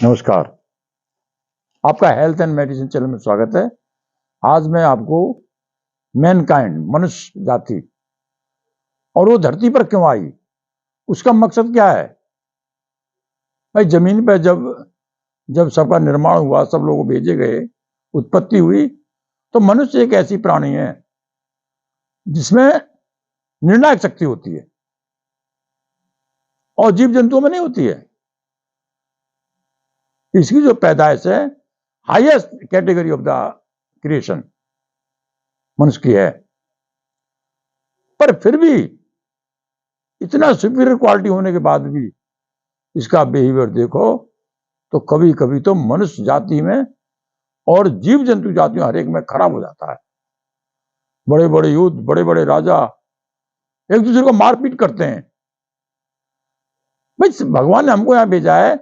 नमस्कार। आपका health and medicine channel में स्वागत है। आज मैं आपको मैनकाइंड, मनुष्य जाति और वो धरती पर क्यों आई, उसका मकसद क्या है। भाई जमीन पर जब जब सबका निर्माण हुआ, सब लोग भेजे गए, उत्पत्ति हुई, तो मनुष्य एक ऐसी प्राणी है जिसमें निर्णायक शक्ति होती है और जीव जंतुओं में नहीं होती है। इसकी जो पैदाइश है, highest category of the creation मनुष्य की है, पर फिर भी इतना सुपीरियर क्वालिटी होने के बाद भी इसका बिहेवियर देखो तो कभी कभी तो मनुष्य जाति में और जीव जंतु जातियों हर एक में खराब हो जाता है। बड़े बड़े युद्ध, बड़े बड़े राजा एक दूसरे को मारपीट करते हैं। भाई भगवान ने हमको यहां भेजा है,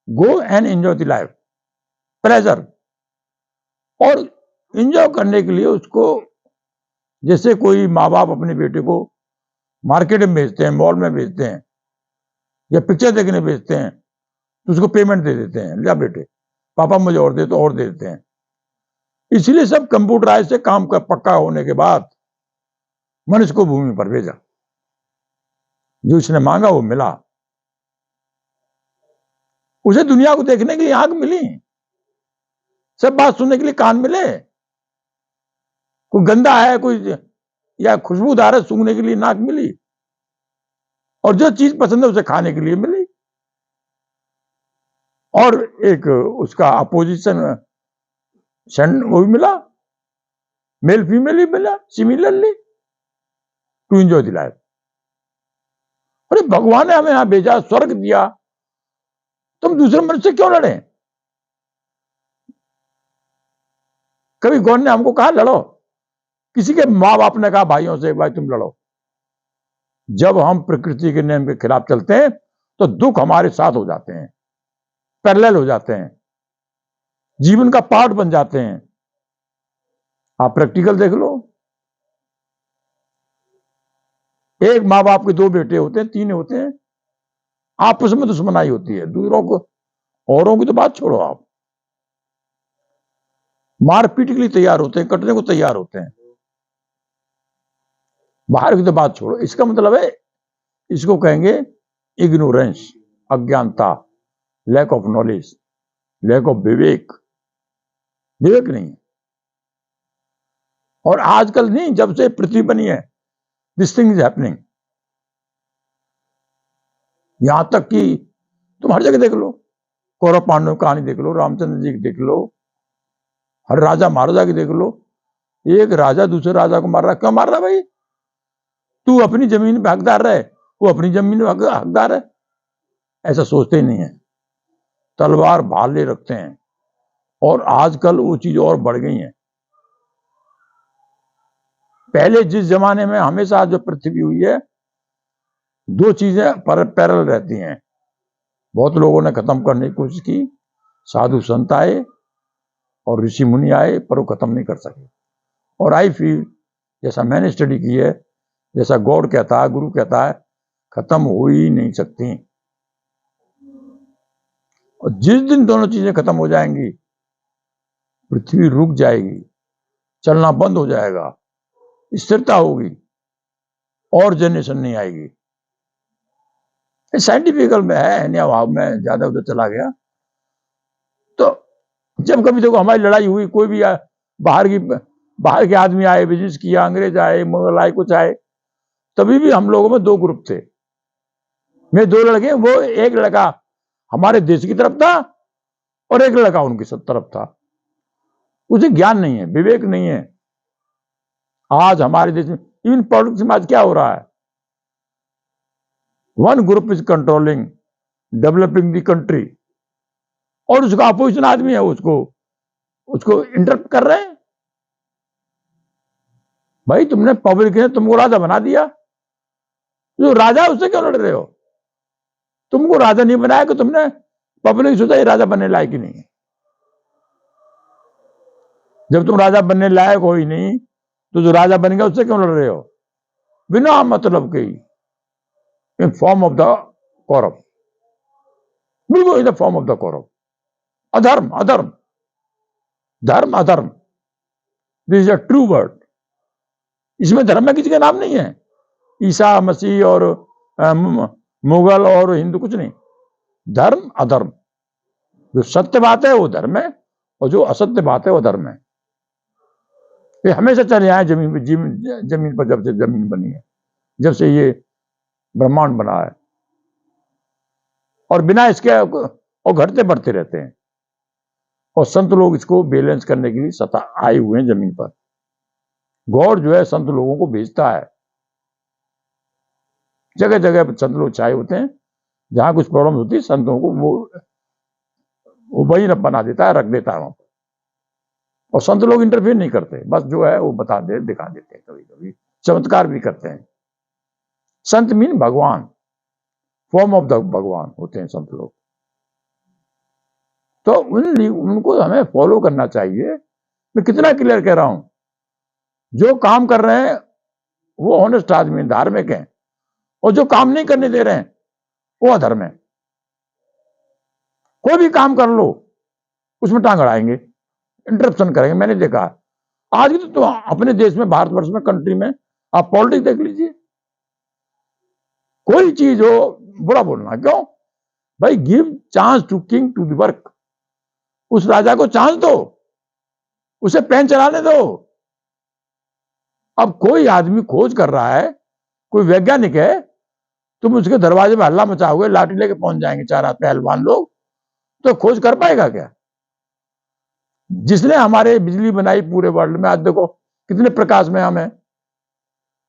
go and enjoy the life, pleasure, और एंजॉय करने के लिए उसको, जैसे कोई माँ बाप अपने बेटे को मार्केट में भेजते हैं, मॉल में भेजते हैं या पिक्चर देखने भेजते हैं, तो उसको पेमेंट दे देते हैं, लिया बेटे पापा मुझे और दे, तो और दे देते हैं। इसलिए सब कंप्यूटराइज से काम का पक्का होने के बाद मनुष्य को भूमि पर भेजा। जो उसने मांगा वो मिला। उसे दुनिया को देखने के लिए आंख मिली, सब बात सुनने के लिए कान मिले, कोई गंदा है कोई या खुशबूदार है सूंघने के लिए नाक मिली, और जो चीज पसंद है उसे खाने के लिए मिली, और एक उसका अपोजिशन वो भी मिला, मेल फीमेल ही मिला similarly to enjoy the life. अरे भगवान ने हमें यहां भेजा, स्वर्ग दिया, तुम दूसरे मनुष्य से क्यों लड़े। कभी गौर ने हमको कहा लड़ो, किसी के मां बाप ने कहा भाइयों से भाई तुम लड़ो। जब हम प्रकृति के नियम के खिलाफ चलते हैं तो दुख हमारे साथ हो जाते हैं, पैरेलल हो जाते हैं, जीवन का पार्ट बन जाते हैं। आप प्रैक्टिकल देख लो, एक माँ बाप के दो बेटे होते हैं, तीन होते हैं, आपस में दुश्मनाई होती है, दूसरों को, औरों की तो बात छोड़ो, आप मारपीट के लिए तैयार होते हैं, कटने को तैयार होते हैं, बाहर की तो बात छोड़ो। इसका मतलब है, इसको कहेंगे इग्नोरेंस, अज्ञानता, lack of knowledge, lack of विवेक। विवेक नहीं है। और आजकल नहीं, जब से पृथ्वी बनी है दिस थिंग इज हैपनिंग। यहां तक कि तुम हर जगह देख लो, कौरव पांडव कहानी देख लो, रामचंद्र जी की देख लो, हर राजा महाराजा की देख लो, एक राजा दूसरे राजा को मार रहा। क्यों मार रहा भाई? तू अपनी जमीन पे हकदार रहे, वो अपनी जमीन पे हकदार है, ऐसा सोचते ही नहीं है, तलवार भाले रखते हैं। और आजकल वो चीज और बढ़ गई है। पहले जिस जमाने में हमेशा जो पृथ्वी हुई है, दो चीजें पैरेलल रहती हैं। बहुत लोगों ने खत्म करने की कोशिश की, साधु संत आए और ऋषि मुनि आए, पर वो खत्म नहीं कर सके। और आई फील, जैसा मैंने स्टडी की है, जैसा गॉड कहता है, गुरु कहता है, खत्म हो ही नहीं सकती। और जिस दिन दोनों चीजें खत्म हो जाएंगी, पृथ्वी रुक जाएगी, चलना बंद हो जाएगा, स्थिरता होगी, और जनरेशन नहीं आएगी। साइंटिफिकल में है, मैं ज्यादा उधर चला गया। तो जब कभी देखो हमारी लड़ाई हुई, कोई भी बाहर के आदमी आए, बिजनेस किया, अंग्रेज आए, मुगल आए, कुछ आए, तभी भी हम लोगों में दो ग्रुप थे। मैं दो लड़के, वो एक लड़का हमारे देश की तरफ था और एक लड़का उनकी सब तरफ था। उसे ज्ञान नहीं है, विवेक नहीं है। आज हमारे देश में इवन पॉलिटिक्स में आज क्या हो रहा है, one group is controlling, developing the country, और उसका अपोजिशन आदमी है, उसको इंटरप्ट कर रहे हैं। भाई तुमने पब्लिक ने तुमको राजा बना दिया, जो राजा है उससे क्यों लड़ रहे हो? तुमको राजा नहीं बनाया कि तुमने पब्लिक सोचा ये राजा बनने लायक ही नहीं है। जब तुम राजा बनने लायक हो ही नहीं, तो जो राजा बन गया उससे क्यों लड़ रहे हो? बिना मतलब के, in form of the Kaurava, बिल्कुल in the form of the Kaurava. अधर्म, अधर्म, धर्म, अधर्म, this is a true word. इसमें धर्म में किसी का नाम नहीं है, ईसा मसीह और मुगल और हिंदू, कुछ नहीं। धर्म, अधर्म, जो सत्य बात है वो धर्म है और जो असत्य बात है वो धर्म है। ये हमेशा चले आए जमीन पर, जब से जमीन बनी है, जब से ये ब्रह्मांड बना है, और बिना इसके और घटते बढ़ते रहते हैं। और संत लोग इसको बैलेंस करने के लिए सता आए हुए हैं जमीन पर। गॉड जो है संत लोगों को भेजता है, जगह जगह पर संत लोग छाए होते हैं, जहां कुछ प्रॉब्लम होती है संतों को वो वही बना देता है, रख देता है वहां पर। और संत लोग इंटरफेयर नहीं करते, बस जो है वो बता दे, दिखा देते हैं, कभी कभी चमत्कार भी करते हैं। संत मीन भगवान, फॉर्म ऑफ द भगवान होते हैं संत लोग। तो उनको हमें फॉलो करना चाहिए। मैं कितना क्लियर कह रहा हूं, जो काम कर रहे हैं वो ऑनेस्ट आदमी, धार्मिक हैं, और जो काम नहीं करने दे रहे हैं वो अधर्म है। कोई भी काम कर लो उसमें टांग अड़ाएंगे, इंटरप्शन करेंगे। मैंने देखा आज भी तो अपने देश में, भारतवर्ष में, कंट्री में आप पॉलिटिक्स देख लीजिए, कोई चीज हो बुरा बोलना, क्यों भाई? Give chance to king to the work. उस राजा को चांस दो, उसे पेन चलाने दो। अब कोई आदमी खोज कर रहा है, कोई वैज्ञानिक है, तुम उसके दरवाजे में हल्ला मचाओगे, लाठी लेके पहुंच जाएंगे चार हाथ पहलवान लोग, तो खोज कर पाएगा क्या? जिसने हमारे बिजली बनाई पूरे वर्ल्ड में, आज देखो कितने प्रकाश में हम हैं,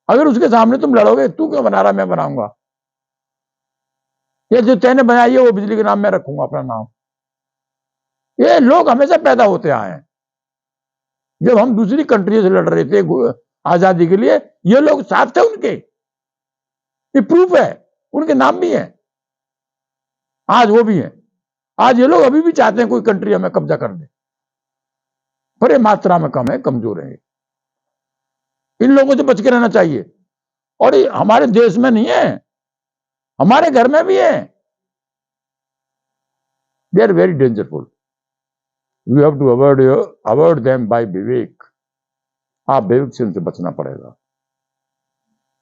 अगर उसके सामने तुम लड़ोगे, तू क्यों बना रहा, मैं बनाऊंगा, ये जो तैने बनाई है वो बिजली के नाम में रखूंगा अपना नाम। ये लोग हमेशा पैदा होते आए हैं। जब हम दूसरी कंट्री से लड़ रहे थे आजादी के लिए, ये लोग साथ थे उनके, ये प्रूफ है, उनके नाम भी है, आज वो भी है। आज ये लोग अभी भी चाहते हैं कोई कंट्री हमें कब्जा कर दे, पर ये मात्रा में कम है, कमजोर है। इन लोगों से बच के रहना चाहिए। और ये हमारे देश में नहीं है, हमारे घर में भी है। They are very dangerful, you have to avoid them by विवेक। आप विवेक से उनसे बचना पड़ेगा।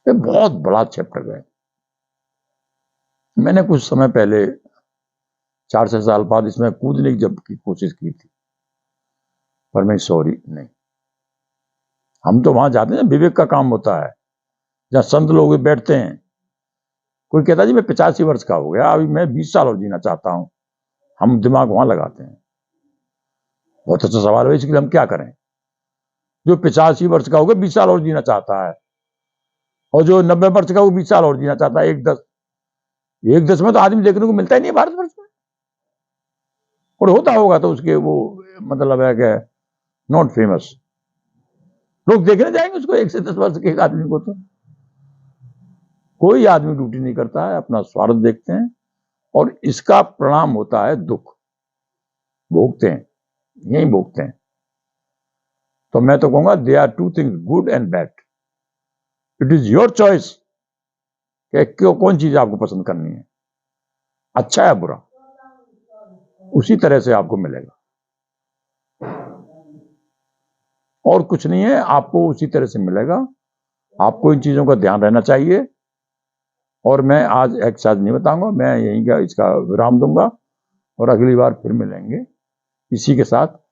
ये बहुत बड़ा चैप्टर है। मैंने कुछ समय पहले 4-6 साल बाद इसमें कूदने की जब की कोशिश की थी, पर मैं सॉरी नहीं। हम तो वहां जाते हैं, विवेक का काम होता है, जहां संत लोग बैठते हैं। कोई कहता जी मैं 85 वर्ष का हो गया, अभी मैं 20 साल और जीना चाहता हूं, हम दिमाग वहां लगाते हैं। बहुत अच्छा सवाल है, इसके लिए हम क्या करें? जो 85 वर्ष का हो गया 20 साल और जीना चाहता है, और जो 90 वर्ष का वो 20 साल और जीना चाहता है। 1-10 में तो आदमी देखने को मिलता ही नहीं है भारतवर्ष में, और होता होगा तो उसके वो मतलब है कि नॉट फेमस। लोग देखने जाएंगे उसको 1 से 10 वर्ष के एक आदमी को। तो कोई आदमी ड्यूटी नहीं करता है, अपना स्वार्थ देखते हैं, और इसका परिणाम होता है दुख, भोगते हैं, यही भोगते हैं। तो मैं तो कहूंगा there are two things, good and bad. It is your choice कि क्यों, कौन चीज आपको पसंद करनी है, अच्छा है बुरा, उसी तरह से आपको मिलेगा, और कुछ नहीं है, आपको उसी तरह से मिलेगा। आपको इन चीजों का ध्यान रहना चाहिए। और मैं आज एक्सरसाइज नहीं बताऊंगा, मैं यहीं का इसका विराम दूंगा, और अगली बार फिर मिलेंगे इसी के साथ।